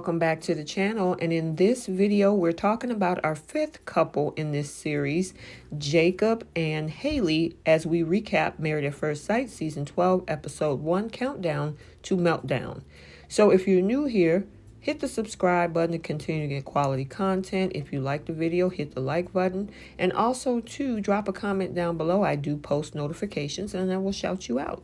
welcome back to the channel. And in this video, we're talking about our fifth couple in this series, Jacob and Hailey, as we recap Married at First Sight Season 12, Episode 1, Countdown to Meltdown. So if you're new here, hit the subscribe button to continue to get quality content. If you like the video, hit the like button. And also, too, drop a comment down below. I do post notifications and I will shout you out.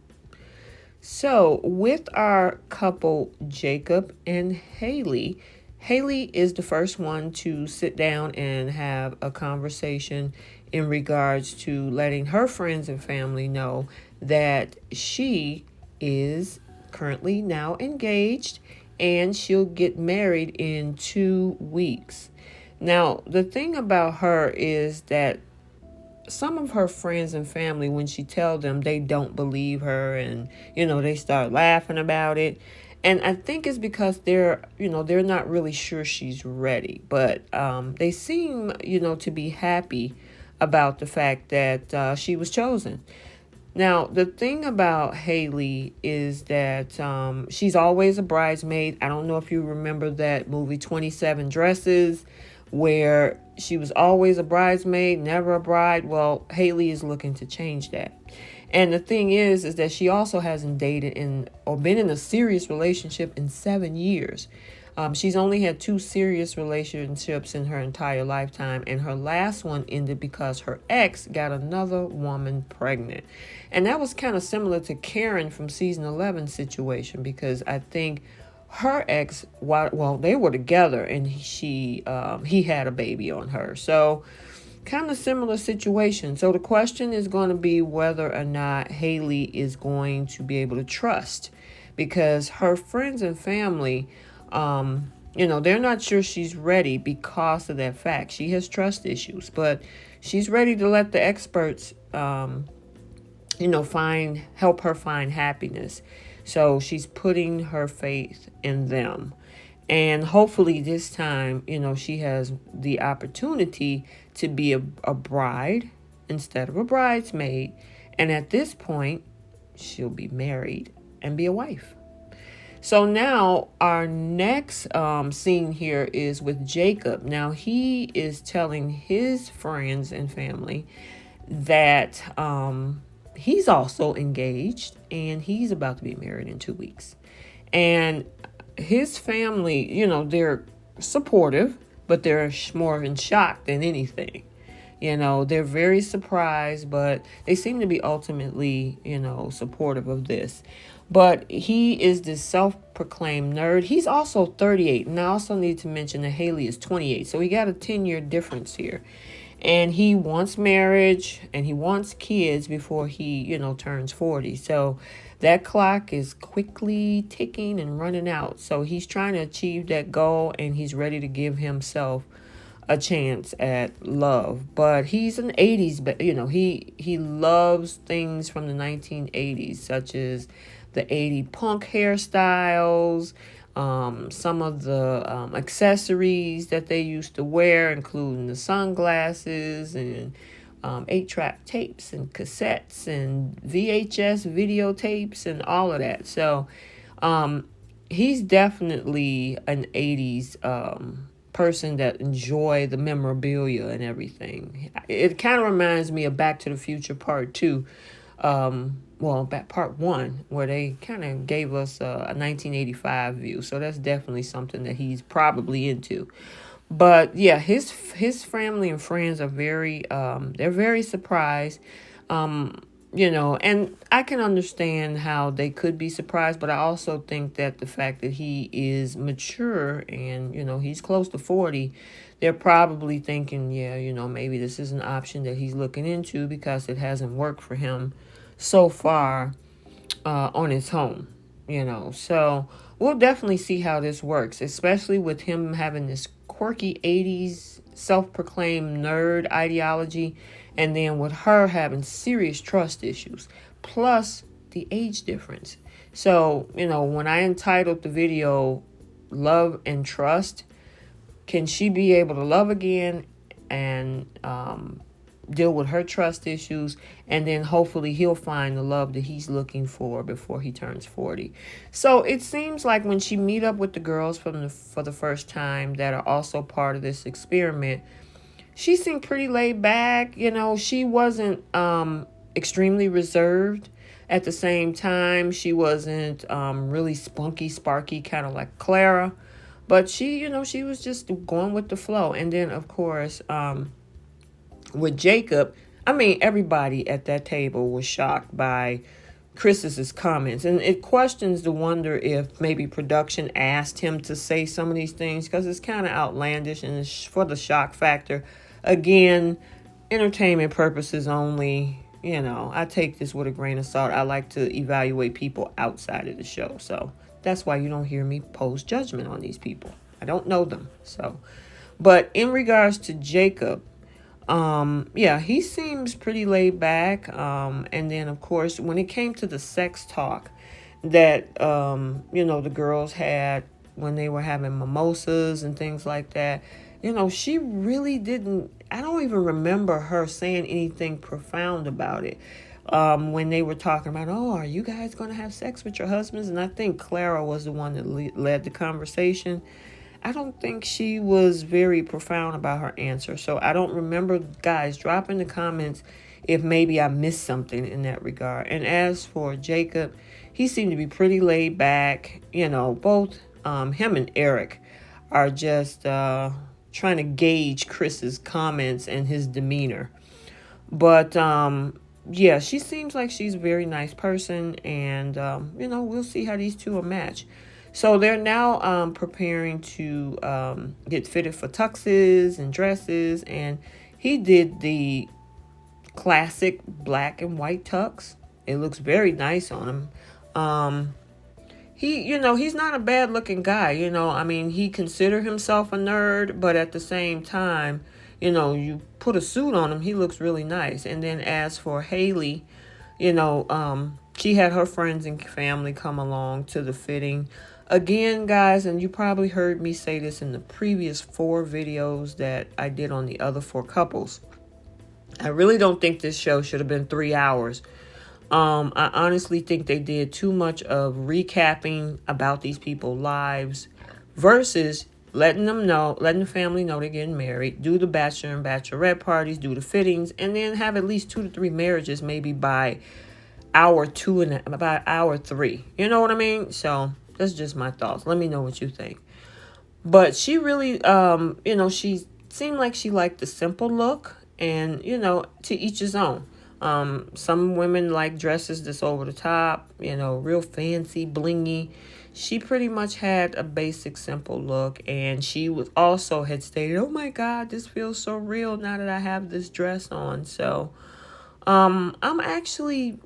So with our couple, Jacob and Hailey, Hailey is the first one to sit down and have a conversation in regards to letting her friends and family know that she is currently now engaged and she'll get married in 2 weeks. Now, the thing about her is that some of her friends and family, when she tells them, they don't believe her and, they start laughing about it. And I think it's because they're not really sure she's ready. But they seem, to be happy about the fact that she was chosen. Now, the thing about Hailey is that she's always a bridesmaid. I don't know if you remember that movie 27 Dresses, where she was always a bridesmaid, never a bride. Well, Hailey is looking to change that. And the thing is that she also hasn't dated or been in a serious relationship in 7 years. She's only had 2 serious relationships in her entire lifetime. And her last one ended because her ex got another woman pregnant. And that was kind of similar to Karen from season 11 situation, because I think her ex, well, they were together and he had a baby on her. So kind of similar situation. So the question is going to be whether or not Hailey is going to be able to trust, because her friends and family, they're not sure she's ready because of that fact. She has trust issues, but she's ready to let the experts, help her find happiness. So she's putting her faith in them. And hopefully this time, she has the opportunity to be a bride instead of a bridesmaid. And at this point, she'll be married and be a wife. So now our next scene here is with Jacob. Now he is telling his friends and family that he's also engaged and he's about to be married in 2 weeks. And his family, they're supportive, but they're more in shock than anything. They're very surprised, but they seem to be ultimately, supportive of this. But he is this self-proclaimed nerd. He's also 38. And I also need to mention that Hailey is 28. So we got a 10-year difference here. And he wants marriage and he wants kids before he, turns 40. So that clock is quickly ticking and running out. So he's trying to achieve that goal and he's ready to give himself a chance at love. But he's an 80s, but he loves things from the 1980s, such as the 80 punk hairstyles, some of the accessories that they used to wear, including the sunglasses and 8-track tapes and cassettes and VHS videotapes and all of that. So he's definitely an 80s person that enjoy the memorabilia and everything. It kind of reminds me of Back to the Future Part 2. Part 1, where they kind of gave us a 1985 view. So that's definitely something that he's probably into. But yeah, his family and friends are they're very surprised. And I can understand how they could be surprised, but I also think that the fact that he is mature and, he's close to 40, they're probably thinking, maybe this is an option that he's looking into because it hasn't worked for him so far on his own, So we'll definitely see how this works, especially with him having this quirky 80s self-proclaimed nerd ideology, and then with her having serious trust issues, plus the age difference. So, when I entitled the video Love and Trust, can she be able to love again and deal with her trust issues, and then hopefully he'll find the love that he's looking for before he turns 40. So it seems like when she meet up with the girls for the first time that are also part of this experiment, she seemed pretty laid back. She wasn't extremely reserved. At the same time, she wasn't really spunky, sparky, kind of like Clara. But she was just going with the flow. And then, of course, with Jacob, I mean, everybody at that table was shocked by Chris's comments. And it questions the wonder if maybe production asked him to say some of these things, because it's kind of outlandish and it's for the shock factor. Again, entertainment purposes only. I take this with a grain of salt. I like to evaluate people outside of the show. So that's why you don't hear me pose judgment on these people. I don't know them. But in regards to Jacob, yeah, he seems pretty laid back. And then, of course, when it came to the sex talk that, the girls had when they were having mimosas and things like that, she really didn't, I don't even remember her saying anything profound about it. When they were talking about, are you guys going to have sex with your husbands? And I think Clara was the one that led the conversation. I don't think she was very profound about her answer. So I don't remember, guys, drop in the comments if maybe I missed something in that regard. And as for Jacob, he seemed to be pretty laid back. Both him and Eric are just trying to gauge Chris's comments and his demeanor. But yeah, she seems like she's a very nice person. And, we'll see how these two are matched. So they're now preparing to get fitted for tuxes and dresses. And he did the classic black and white tux. It looks very nice on him. He's not a bad looking guy. I mean, he considered himself a nerd, but at the same time, you put a suit on him, he looks really nice. And then as for Hailey, she had her friends and family come along to the fitting. Again, guys, and you probably heard me say this in the previous 4 videos that I did on the other 4 couples. I really don't think this show should have been 3 hours. I honestly think they did too much of recapping about these people's lives versus letting the family know they're getting married, do the bachelor and bachelorette parties, do the fittings, and then have at least 2 to 3 marriages maybe by hour 2 and about hour 3. You know what I mean? So that's just my thoughts. Let me know what you think. But she really, she seemed like she liked the simple look, and, to each his own. Some women like dresses that's over the top, real fancy, blingy. She pretty much had a basic, simple look, and she was also had stated, "Oh my God, this feels so real now that I have this dress on." So, I'm actually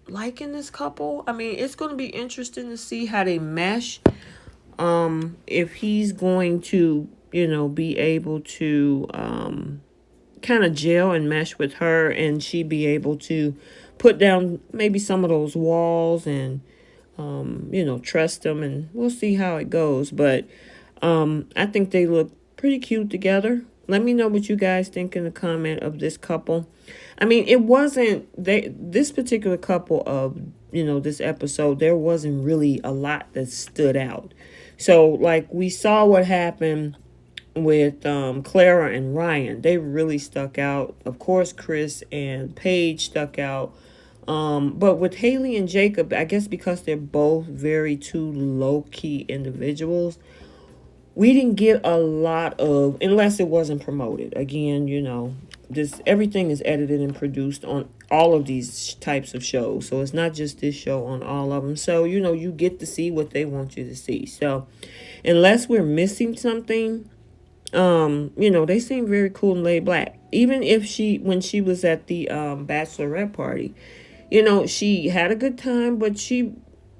liking this couple. I mean, it's going to be interesting to see how they mesh. If he's going to, be able to, kind of gel and mesh with her, and she be able to put down maybe some of those walls and trust them, and we'll see how it goes. But I think they look pretty cute together. Let me know what you guys think in the comment of this couple. I mean, it wasn't this particular couple of this episode, there wasn't really a lot that stood out. So like we saw what happened with Clara and Ryan. They really stuck out. Of course, Chris and Paige stuck out. But with Hailey and Jacob, I guess because they're both very two low-key individuals, we didn't get a lot of, unless it wasn't promoted. Again, everything is edited and produced on all of these types of shows. So it's not just this show, on all of them. So, you get to see what they want you to see. So unless we're missing something, they seem very cool and laid back. Even if when she was at the bachelorette party, she had a good time, but she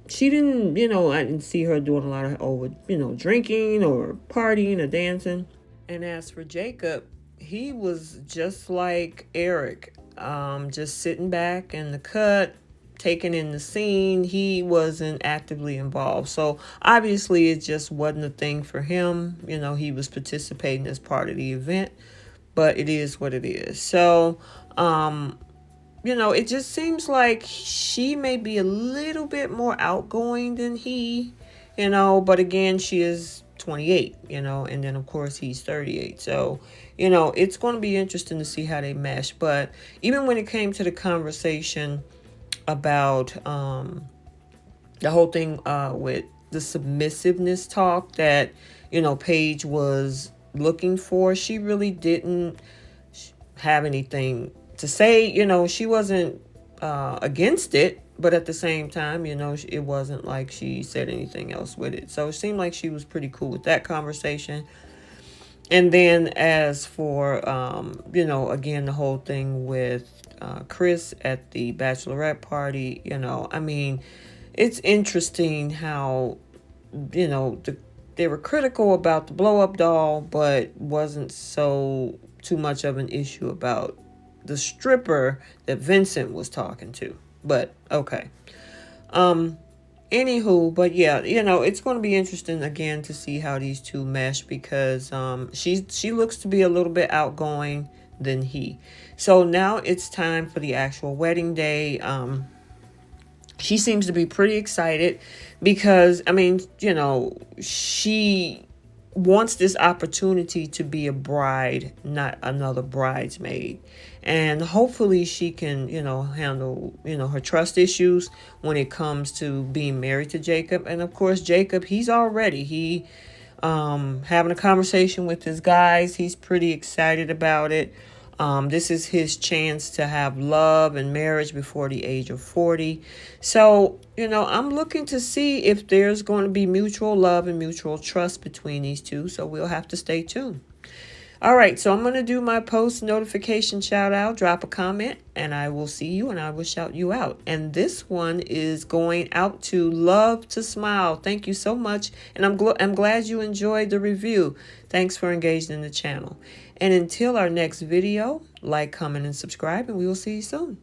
didn't, I didn't see her doing a lot of over, drinking or partying or dancing. And as for Jacob, he was just like Eric, just sitting back in the cut, taking in the scene. He wasn't actively involved. So obviously it just wasn't a thing for him. He was participating as part of the event. but it is what it is. So, it just seems like she may be a little bit more outgoing than he, but again, she is 28, and then of course he's 38. So, it's going to be interesting to see how they mesh. But even when it came to the conversation about the whole thing with the submissiveness talk that, Paige was looking for, she really didn't have anything to say. She wasn't against it, but at the same time, it wasn't like she said anything else with it. So it seemed like she was pretty cool with that conversation. And then as for, again, the whole thing with Chris at the Bachelorette party, it's interesting how, they were critical about the blow up doll, but wasn't so too much of an issue about the stripper that Vincent was talking to. But okay. Anywho, but yeah, it's going to be interesting again to see how these two mesh, because she looks to be a little bit outgoing than he. So now it's time for the actual wedding day. She seems to be pretty excited because, she wants this opportunity to be a bride, not another bridesmaid. And hopefully she can, handle, her trust issues when it comes to being married to Jacob. And of course, Jacob, he's having a conversation with his guys. He's pretty excited about it. This is his chance to have love and marriage before the age of 40. So, I'm looking to see if there's going to be mutual love and mutual trust between these two. So we'll have to stay tuned. All right, so I'm going to do my post notification shout out, drop a comment, and I will see you and I will shout you out. And this one is going out to Love to Smile. Thank you so much. And I'm glad you enjoyed the review. Thanks for engaging in the channel. And until our next video, like, comment, and subscribe, and we will see you soon.